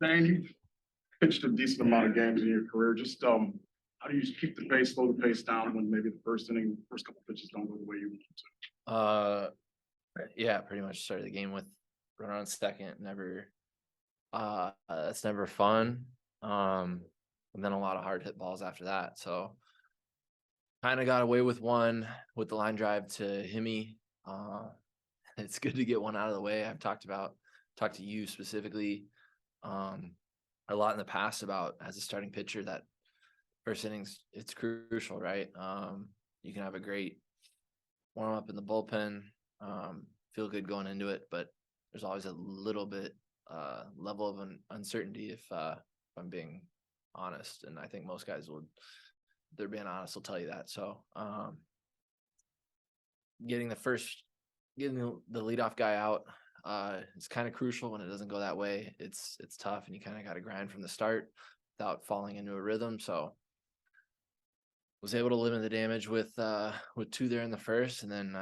Dane, you've pitched a decent amount of games in your career. Just how do you keep the pace, slow the pace down when maybe the first couple pitches don't go the way you want to? Yeah, pretty much started the game with runner on second. Never, that's never fun. And then a lot of hard hit balls after that. So kind of got away with one with the line drive to Himmy. It's good to get one out of the way. I've talked to you specifically a lot in the past about as a starting pitcher that first innings, it's crucial, right? You can have a great warm up in the bullpen, feel good going into it, but there's always a little bit level of an uncertainty if I'm being honest. And I think most guys would, if they're being honest, will tell you that. So getting the leadoff guy out is kind of crucial. When it doesn't go that way, it's tough, and you kind of got to grind from the start without falling into a rhythm. So was able to limit the damage with 2 there in the first, and then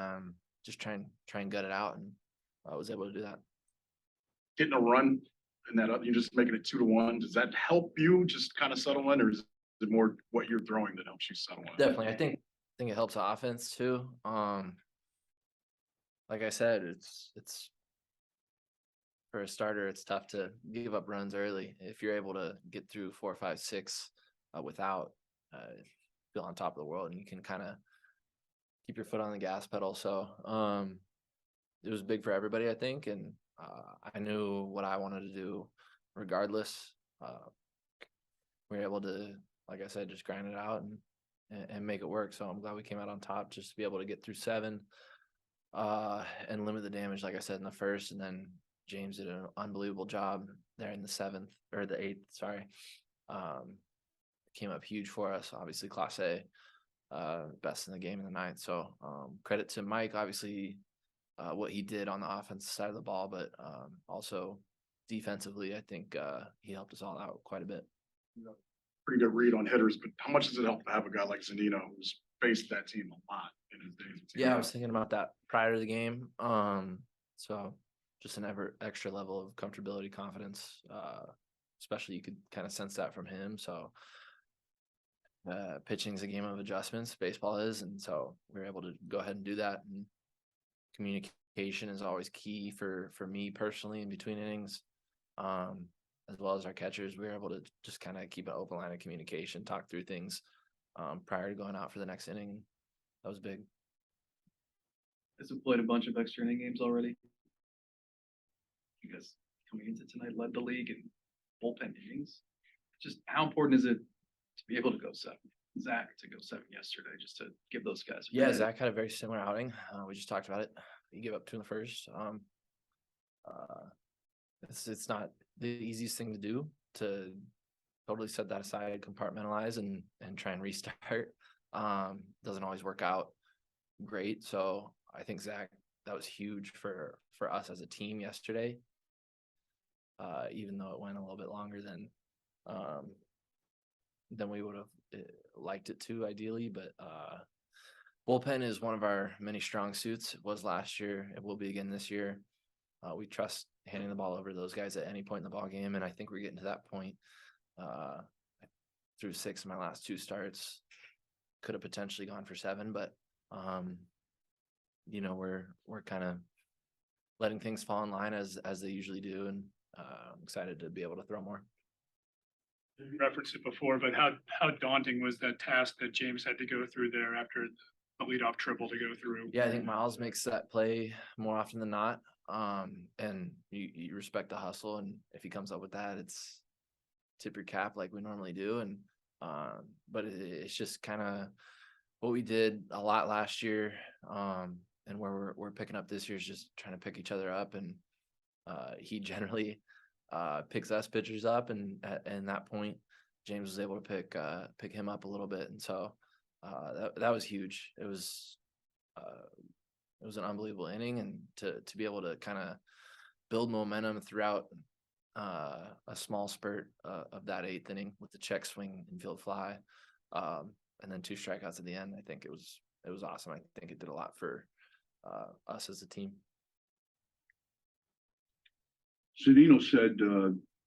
just try and gut it out, and I was able to do that. Getting a run and that you're just making it 2-1. Does that help you just kind of settle in, or is it more what you're throwing that helps you settle in? Definitely, I think it helps the offense too. Like I said, it's for a starter, it's tough to give up runs early. If you're able to get through 4, 5, 6 without feel on top of the world, and you can kind of keep your foot on the gas pedal. So it was big for everybody, I think, and I knew what I wanted to do regardless. We were able to, like I said, just grind it out and make it work. So I'm glad we came out on top just to be able to get through 7 and limit the damage, like I said, in the first. And then James did an unbelievable job there in the 7th or the 8th. Sorry. Came up huge for us, obviously Class A, best in the game in the 9th. So credit to Mike, obviously, what he did on the offensive side of the ball, but also defensively, I think he helped us all out quite a bit. Pretty good read on hitters, but how much does it help to have a guy like Zunino who's faced that team a lot in his days? Yeah, I was thinking about that prior to the game. So just an extra level of comfortability, confidence, especially you could kind of sense that from him. So pitching is a game of adjustments, baseball is, and so we were able to go ahead and do that. And communication is always key for me personally in between innings, as well as our catchers. We were able to just kind of keep an open line of communication, talk through things prior to going out for the next inning. That was big. Has played a bunch of extra inning games already. You guys coming into tonight led the league in bullpen innings. Just how important is it to be able to go 7? Zach to go 7 yesterday, just to give those guys. Yeah, Zach had a very similar outing. We just talked about it. He gave up 2 in the first. It's not the easiest thing to do, to totally set that aside, compartmentalize, and try and restart. Doesn't always work out great. So I think Zach, that was huge for us as a team yesterday. Even though it went a little bit longer than we would have liked it to ideally, but bullpen is one of our many strong suits. It was last year. It will be again this year. We trust handing the ball over to those guys at any point in the ball game, and I think we're getting to that point. Through 6 of my last 2 starts, could have potentially gone for 7, but we're kind of letting things fall in line as they usually do, and I'm excited to be able to throw more. You referenced it before, but how daunting was that task that James had to go through there after the leadoff triple to go through? Yeah, I think Miles makes that play more often than not. And you respect the hustle, and if he comes up with that, it's tip your cap like we normally do. And but it's just kind of what we did a lot last year, and where we're picking up this year is just trying to pick each other up. And he generally picks us pitchers up, and at that point, James was able to pick him up a little bit, and so that was huge. It was an unbelievable inning, and to be able to kind of build momentum throughout a small spurt of that 8th inning with the check swing and field fly, and then 2 strikeouts at the end. I think it was awesome. I think it did a lot for us as a team. Zunino said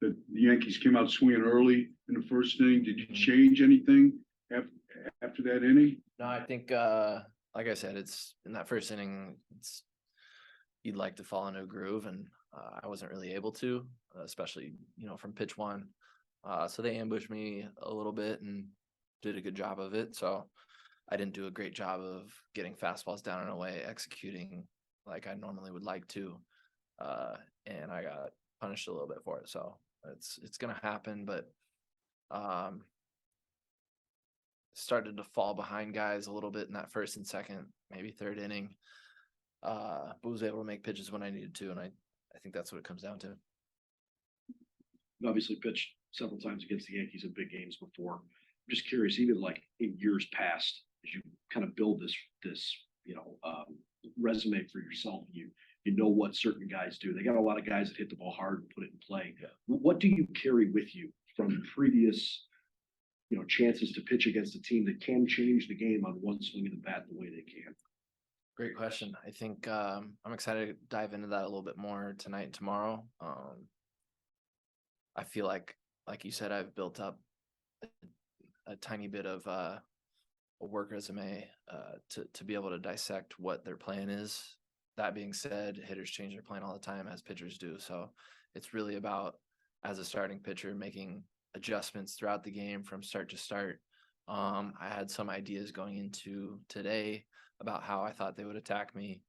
that the Yankees came out swinging early in the first inning. Did you change anything after that inning? No, I think, like I said, it's in that first inning, you'd like to fall into a groove, and I wasn't really able to, especially, from pitch one. So they ambushed me a little bit and did a good job of it. So I didn't do a great job of getting fastballs down and away, executing like I normally would like to. And I got punished a little bit for it. So it's going to happen, but started to fall behind guys a little bit in that first and second, maybe third inning. But was able to make pitches when I needed to, and I think that's what it comes down to. Obviously pitched several times against the Yankees in big games before. I'm just curious, even like in years past, as you kind of build this resume for yourself, you know what certain guys do. They got a lot of guys that hit the ball hard and put it in play. Yeah. What do you carry with you from previous, chances to pitch against a team that can change the game on one swing of the bat the way they can? Great question. I think I'm excited to dive into that a little bit more tonight and tomorrow. I feel like you said, I've built up a tiny bit of a work resume to be able to dissect what their plan is. That being said, hitters change their plan all the time, as pitchers do. So it's really about, as a starting pitcher, making adjustments throughout the game from start to start. I had some ideas going into today about how I thought they would attack me,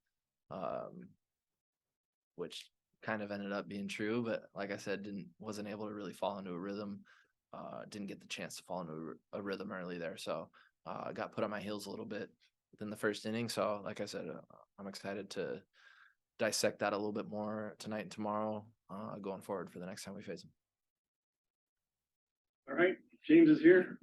which kind of ended up being true. But like I said, wasn't able to really fall into a rhythm. Didn't get the chance to fall into a rhythm early there. So I got put on my heels a little bit within the first inning. So like I said, I'm excited to dissect that a little bit more tonight and tomorrow, going forward for the next time we face them. All right, James is here.